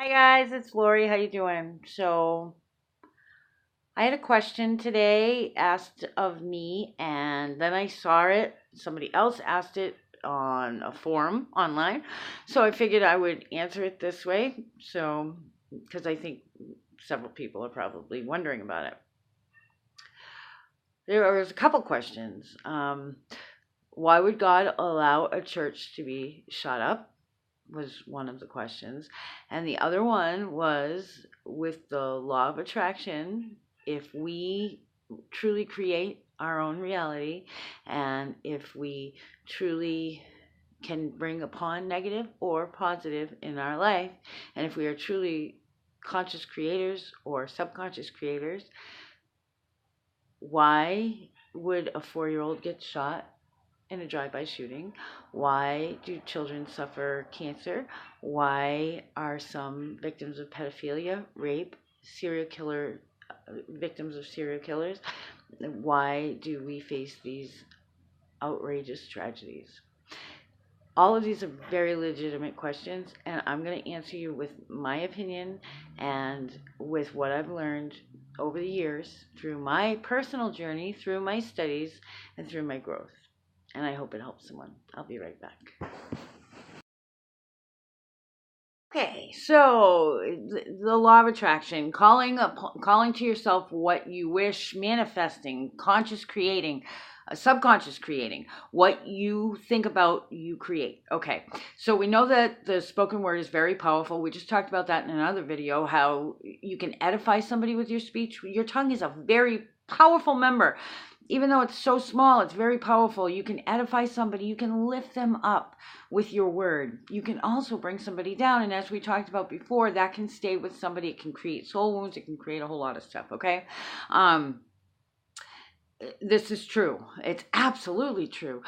Hi guys, it's Lori. How you doing? So, I had a question today asked of me, and then I saw it. Somebody else asked it on a forum online. So, I figured I would answer it this way. So, because I think several people are probably wondering about it. There was a couple questions. Why would God allow a church to be shut up? Was one of the questions. And the other one was with the law of attraction, if we truly create our own reality and if we truly can bring upon negative or positive in our life, and if we are truly conscious creators or subconscious creators, why would a 4-year old get shot in a drive-by shooting? Why do children suffer cancer? Why are some victims of pedophilia, rape, serial killer victims of serial killers? Why do we face these outrageous tragedies? All of these are very legitimate questions, and I'm going to answer you with my opinion and with what I've learned over the years through my personal journey, through my studies, and through my growth. And I hope it helps someone. I'll be right back. Okay, so the law of attraction, calling to yourself what you wish, manifesting, conscious creating, subconscious creating, what you think about, you create. Okay, so we know that the spoken word is very powerful. We just talked about that in another video, how you can edify somebody with your speech. Your tongue is a very powerful member. Even though it's so small, it's very powerful. You can edify somebody. You can lift them up with your word. You can also bring somebody down. And as we talked about before, that can stay with somebody. It can create soul wounds. It can create a whole lot of stuff. Okay. This is true. It's absolutely true.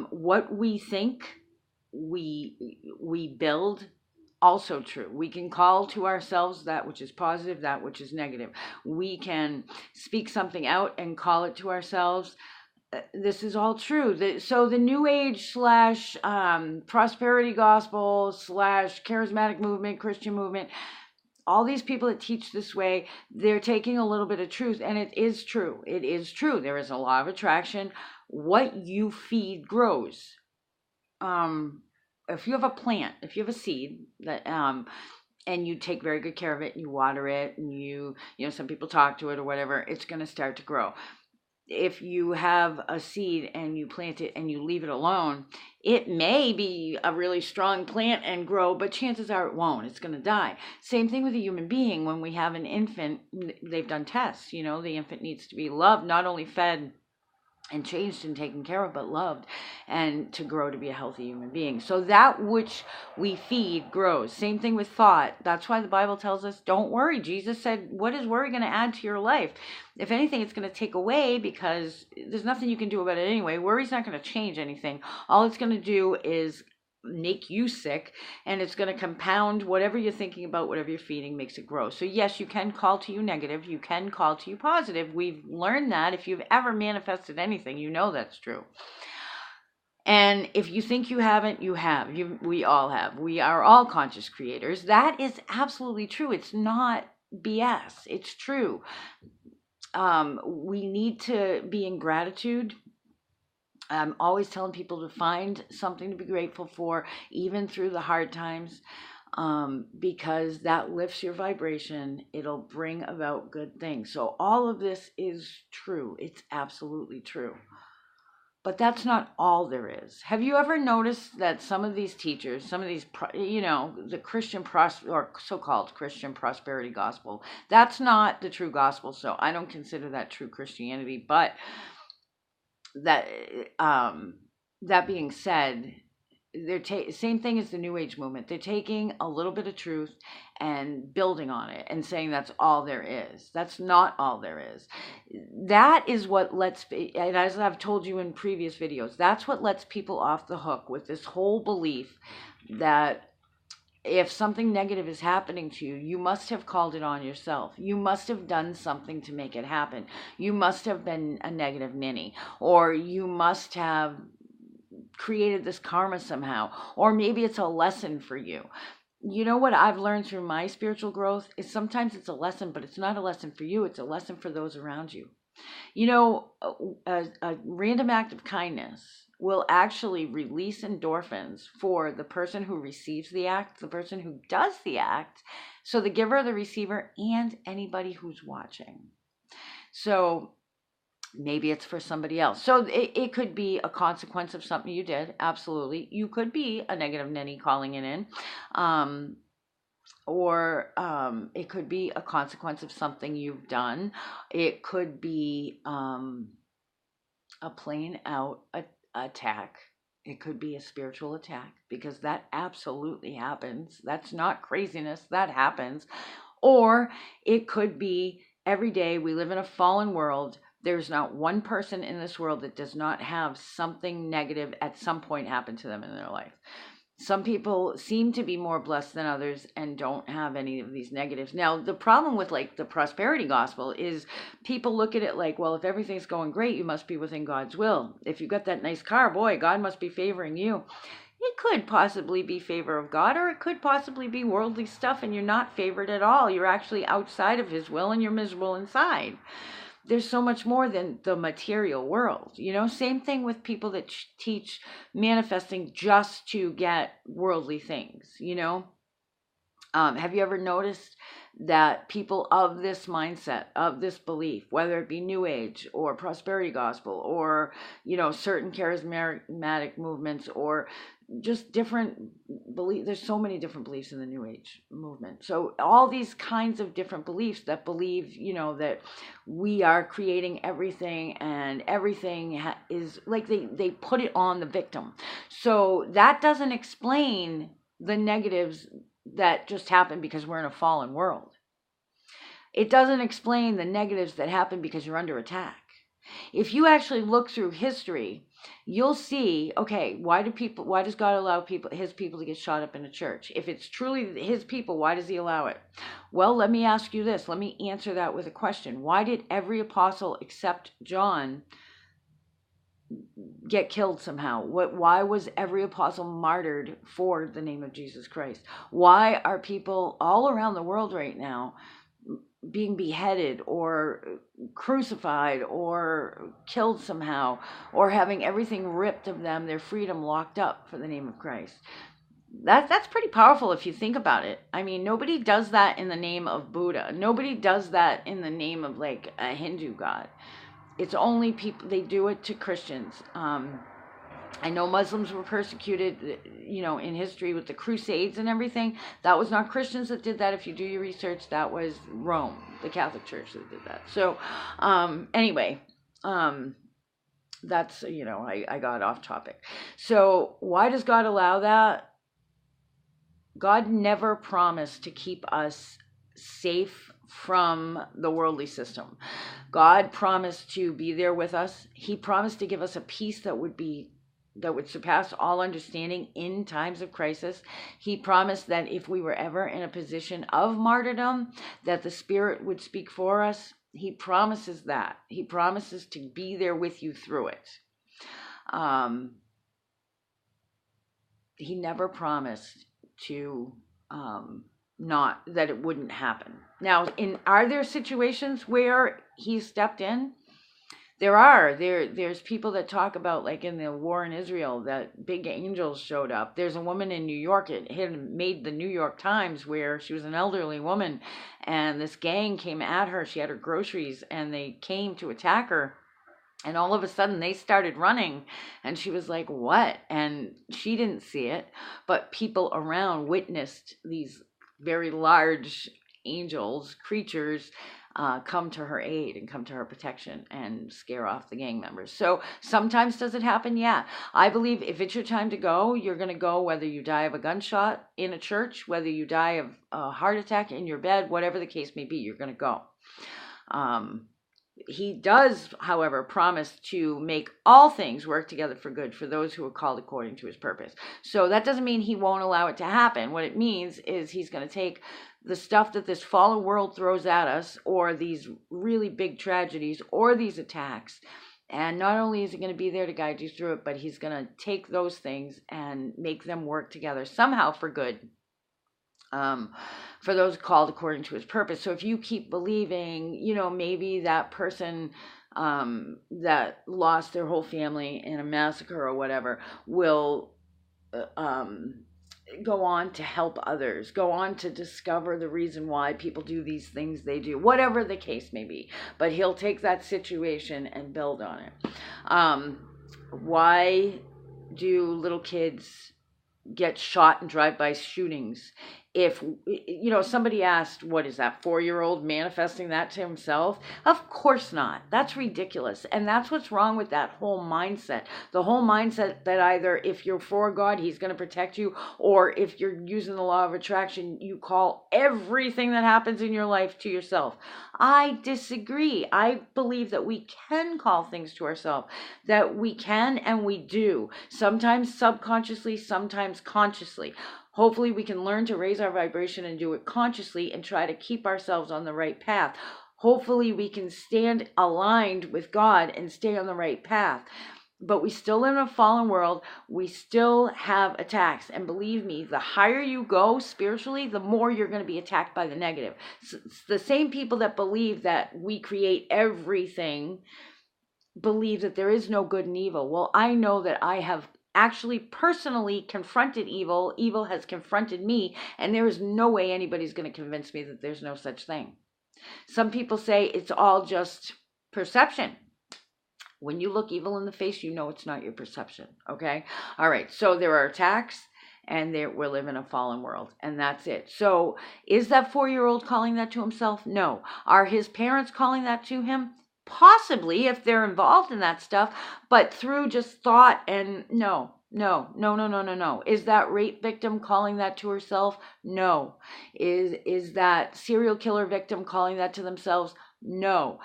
What we think, we build. Also true. We can call to ourselves that which is positive, that which is negative. We can speak something out and call it to ourselves. This is all true. So the New Age slash prosperity gospel slash charismatic movement, Christian movement, all these people that teach this way, they're taking a little bit of truth, and it is true. It is true. There is a law of attraction. What you feed grows. If you have a plant, if you have a seed that and you take very good care of it, and you water it, and some people talk to it or whatever, it's going to start to grow. If you have a seed and you plant it and you leave it alone, it may be a really strong plant and grow, but chances are it won't. It's going to die. Same thing with a human being. When we have an infant, they've done tests. The infant needs to be loved, not only fed and changed and taken care of, but loved, and to grow to be a healthy human being. So that which we feed grows. Same thing with thought. That's why the Bible tells us, don't worry. Jesus said, what is worry going to add to your life? If anything, it's going to take away, because there's nothing you can do about it anyway. Worry's not going to change anything. All it's going to do is make you sick, and it's going to compound whatever you're thinking about, whatever you're feeding makes it grow. So yes, you can call to you negative, you can call to you positive. We've learned that. If you've ever manifested anything, you know that's true. And if you think you haven't, you have. We all have. We are all conscious creators. That is absolutely true. It's not BS. It's true. We need to be in gratitude. I'm always telling people to find something to be grateful for, even through the hard times, because that lifts your vibration. It'll bring about good things. So all of this is true. It's absolutely true. But that's not all there is. Have you ever noticed that some of these teachers, some of these, the Christian or so-called Christian prosperity gospel, that's not the true gospel. So I don't consider that true Christianity. But that that being said, they're same thing as the New Age movement. They're taking a little bit of truth and building on it and saying that's all there is. That's not all there is. That is what and as I've told you in previous videos, that's what lets people off the hook with this whole belief that if something negative is happening to you, you must have called it on yourself. You must have done something to make it happen. You must have been a negative ninny, or you must have created this karma somehow, or maybe it's a lesson for you. You know what I've learned through my spiritual growth is sometimes it's a lesson, but it's not a lesson for you. It's a lesson for those around you. You know, a random act of kindness will actually release endorphins for the person who receives the act, the person who does the act, so the giver, the receiver, and anybody who's watching. So maybe it's for somebody else. So it could be a consequence of something you did. Absolutely. You could be a negative nanny calling it in. Um, or it could be a consequence of something you've done. It could be a plain out attack. It could be a spiritual attack because that absolutely happens. That's not craziness, that happens. Or it could be every day we live in a fallen world. There's not one person in this world that does not have something negative at some point happen to them in their life. Some people seem to be more blessed than others and don't have any of these negatives. Now, the problem with like the prosperity gospel is people look at it like, well, if everything's going great, you must be within God's will. If you got that nice car, boy, God must be favoring you. It could possibly be favor of God, or it could possibly be worldly stuff and you're not favored at all. You're actually outside of his will and you're miserable inside. There's so much more than the material world. Same thing with people that teach manifesting just to get worldly things. Have you ever noticed that people of this mindset, of this belief, whether it be New Age or prosperity gospel or, certain charismatic movements or just different beliefs, there's so many different beliefs in the New Age movement. So all these kinds of different beliefs that believe, that we are creating everything and everything is like they put it on the victim. So that doesn't explain the negatives that just happen because we're in a fallen world. It doesn't explain the negatives that happen because you're under attack. If you actually look through history, you'll see, okay, why does God allow his people to get shot up in a church? If it's truly his people, why does he allow it? Well, let me ask you this. Let me answer that with a question. Why did every apostle except John get killed somehow? Why was every apostle martyred for the name of Jesus Christ? Why are people all around the world right now being beheaded or crucified or killed somehow, or having everything ripped of them, their freedom locked up for the name of Christ? That's pretty powerful if you think about it. I mean, nobody does that in the name of Buddha. Nobody does that in the name of like a Hindu god. It's only people, they do it to Christians. I know Muslims were persecuted, in history with the Crusades and everything. That was not Christians that did that. If you do your research, that was Rome, the Catholic Church that did that. So, anyway, that's, I got off topic. So why does God allow that? God never promised to keep us safe from the worldly system. God promised to be there with us. He promised to give us a peace that would surpass all understanding in times of crisis. He promised that if we were ever in a position of martyrdom, that the Spirit would speak for us. He promises that. He promises to be there with you through it. He never promised to not that it wouldn't happen. Now, are there situations where he stepped in? There's people that talk about, like in the war in Israel, that big angels showed up. There's a woman in New York, it had made the New York Times, where she was an elderly woman and this gang came at her. She had her groceries and they came to attack her. And all of a sudden they started running and she was like, what? And she didn't see it, but people around witnessed these very large angels, creatures, come to her aid and come to her protection and scare off the gang members. So sometimes does it happen? Yeah. I believe if it's your time to go, you're going to go, whether you die of a gunshot in a church, whether you die of a heart attack in your bed, whatever the case may be, you're going to go. He does, however, promise to make all things work together for good for those who are called according to his purpose. So that doesn't mean he won't allow it to happen. What it means is he's going to take the stuff that this fallen world throws at us, or these really big tragedies, or these attacks, and not only is he going to be there to guide you through it, but he's going to take those things and make them work together somehow for good. um, for those called according to his purpose. So if you keep believing, maybe that person that lost their whole family in a massacre or whatever will go on to help others, go on to discover the reason why people do these things they do, whatever the case may be. But he'll take that situation and build on it. Why do little kids get shot in drive-by shootings? If somebody asked, what is that 4-year-old manifesting that to himself? Of course not. That's ridiculous. And that's what's wrong with that whole mindset. The whole mindset that either if you're for God, he's going to protect you, or if you're using the law of attraction, you call everything that happens in your life to yourself. I disagree. I believe that we can call things to ourselves, that we can and we do, sometimes subconsciously, sometimes consciously. Hopefully we can learn to raise our vibration and do it consciously and try to keep ourselves on the right path. Hopefully we can stand aligned with God and stay on the right path. But we still live in a fallen world. We still have attacks. And believe me, the higher you go spiritually, the more you're going to be attacked by the negative. It's the same people that believe that we create everything believe that there is no good and evil. Well, I know that I have actually personally confronted evil. Evil has confronted me, and there is no way anybody's going to convince me that there's no such thing. Some people say it's all just perception. When you look evil in the face, you know it's not your perception, okay? All right, so there are attacks, and we live in a fallen world, and that's it. So is that 4-year-old calling that to himself? No. Are his parents calling that to him? Possibly, if they're involved in that stuff, but through just thought. And no. Is that rape victim calling that to herself? No. Is that serial killer victim calling that to themselves? No.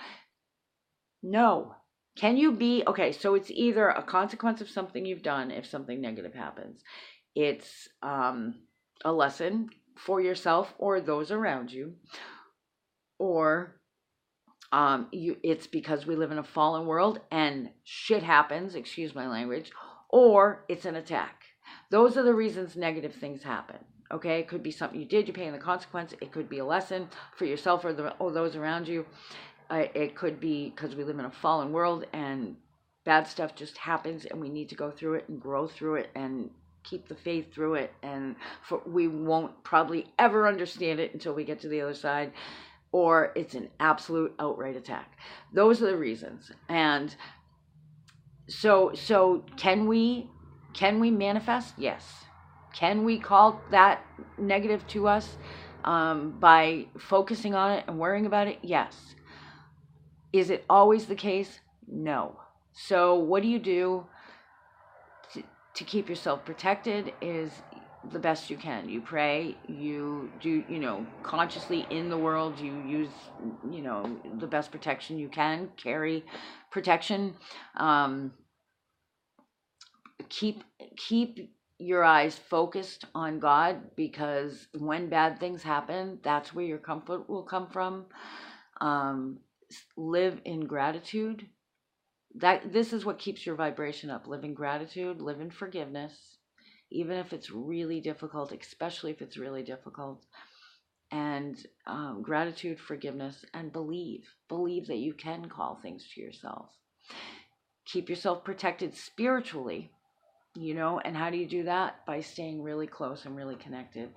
Can you be, okay, so it's either a consequence of something you've done if something negative happens. It's a lesson for yourself or those around you, or it's because we live in a fallen world and shit happens, excuse my language, or it's an attack. Those are the reasons negative things happen. Okay, it could be something you did, you're paying the consequence. It could be a lesson for yourself or those around you. It could be because we live in a fallen world and bad stuff just happens, and we need to go through it and grow through it and keep the faith through it. And we won't probably ever understand it until we get to the other side. Or it's an absolute outright attack. Those are the reasons. And so can we manifest? Yes. Can we call that negative to us by focusing on it and worrying about it? Yes. Is it always the case? No. So what do you do to keep yourself protected? Is the best you can. You pray, you do, consciously in the world, you use, the best protection you can, carry protection. Keep your eyes focused on God, because when bad things happen, that's where your comfort will come from. Live in gratitude. This is what keeps your vibration up. Live in gratitude, live in forgiveness, even if it's really difficult, especially if it's really difficult. And gratitude, forgiveness, and believe that you can call things to yourself. Keep yourself protected spiritually, and how do you do that? By staying really close and really connected,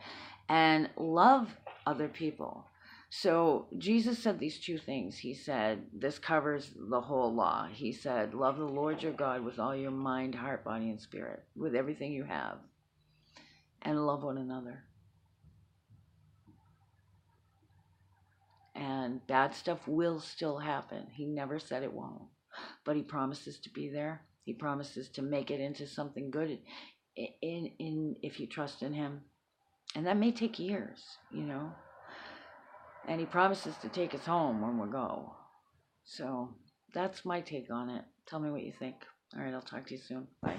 and love other people. So Jesus said these two things. He said, this covers the whole law. He said, love the Lord your God with all your mind, heart, body, and spirit, with everything you have, and love one another. And bad stuff will still happen. He never said it won't, but he promises to be there. He promises to make it into something good in if you trust in him. And that may take years, And he promises to take us home when we go. So that's my take on it. Tell me what you think. All right, I'll talk to you soon. Bye.